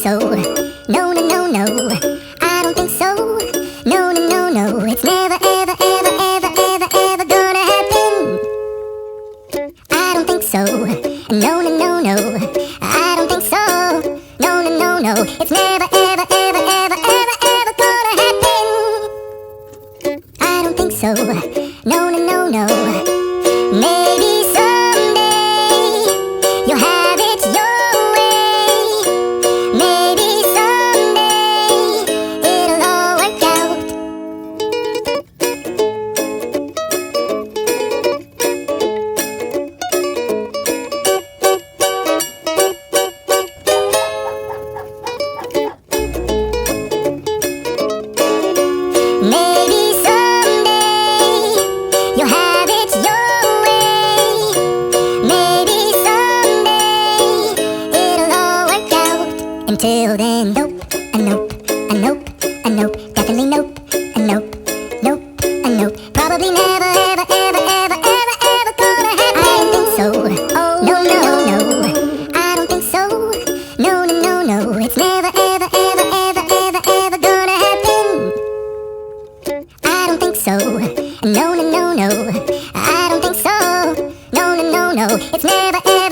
so. No, no, no, no, I don't think so. No, no, no, no, it's never, ever, ever, ever, ever, ever gonna happen. I don't think so. No, no, no, no, I don't think so. No, no, no, no, it's never, ever, ever, ever, ever, ever gonna happen. I don't think so. No, no, no, no. Maybe someday you'll have it your way. Maybe someday it'll all work out. Maybe someday you'll have it your way. Maybe someday it'll all work out. Until then, nope, a nope, a nope, a nope, definitely nope, a nope, nope, a nope. Probably never, ever, ever, ever, ever, ever gonna happen. I don't think so. Oh no, no, no, I don't think so. No, no, no, no, it's never, ever, ever, ever, ever, ever gonna happen. I don't think so. No, no, no, no, I don't think so. No, no, no, no, it's never, ever.